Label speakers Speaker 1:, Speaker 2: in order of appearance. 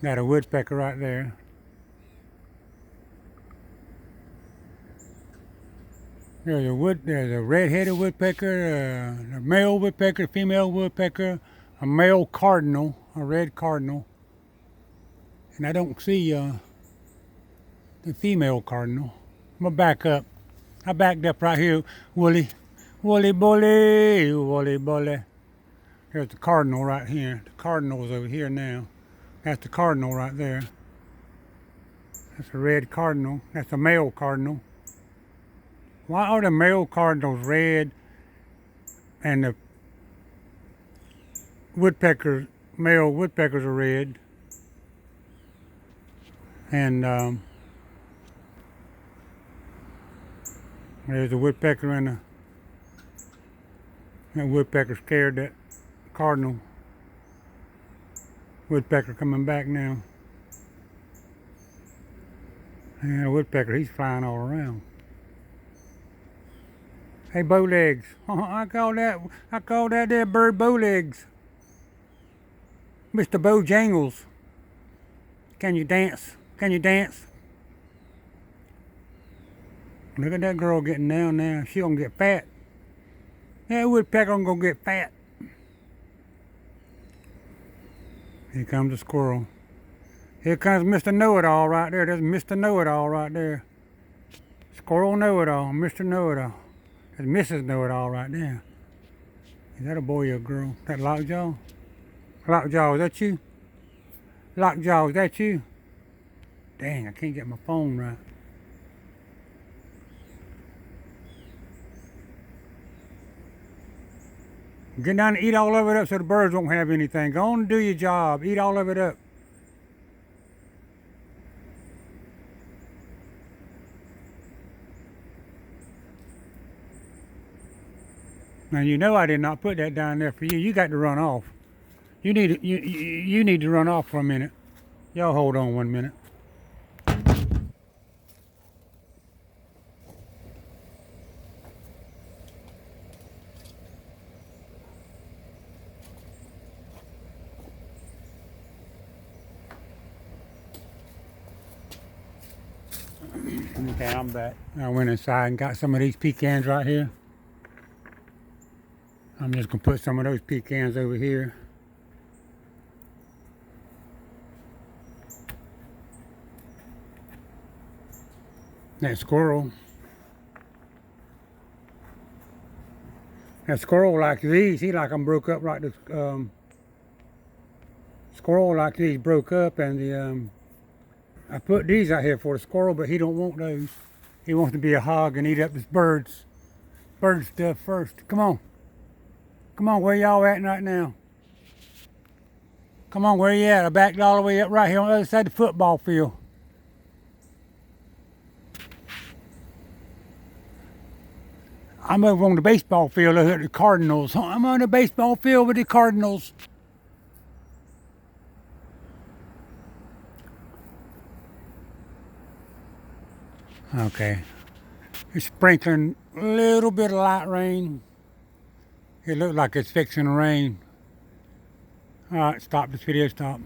Speaker 1: Got a woodpecker right there. There's a red-headed woodpecker, a male woodpecker, female woodpecker, a male cardinal, a red cardinal. And I don't see the female cardinal. I'm gonna back up. I backed up right here, Wooly. Wooly bully, Wooly bully. There's the cardinal right here. The cardinal's over here now. That's the cardinal right there. That's a red cardinal. That's a male cardinal. Why are the male cardinals red and the male woodpeckers are red? And there's a woodpecker and that woodpecker scared that cardinal. Woodpecker coming back now. And the woodpecker, he's flying all around. Hey, bowlegs. I call that there bird bowlegs. Mr. Bojangles. Can you dance? Can you dance? Look at that girl getting down now. She gonna get fat. That woodpecker gonna get fat. Here comes the squirrel. Here comes Mr. Know-It-All right there. There's Mr. Know-It-All right there. Squirrel Know-It-All, Mr. Know-It-All. There's Mrs. Know-It-All right there. Is that a boy or a girl? That Lockjaw? Lockjaw, is that you? Lockjaw, is that you? Dang, I can't get my phone right. Get down and eat all of it up so the birds won't have anything. Go on and do your job. Eat all of it up. Now you know I did not put that down there for you. You got to run off. You need to run off for a minute. Y'all hold on 1 minute. Okay, I'm back. I went inside and got some of these pecans right here. I'm just gonna put some of those pecans over here. That squirrel like these. He like them broke up like the squirrel like these broke up, and the I put these out here for the squirrel, but he don't want those. He wants to be a hog and eat up this bird stuff first. Come on. Come on, where y'all at right now? Come on, where you at? I backed all the way up right here on the other side of the football field. I'm over on the baseball field over at the Cardinals. I'm on the baseball field with the Cardinals. Okay. It's sprinkling a little bit of light rain. It looks like it's fixing to rain. All right, stop this video, stop.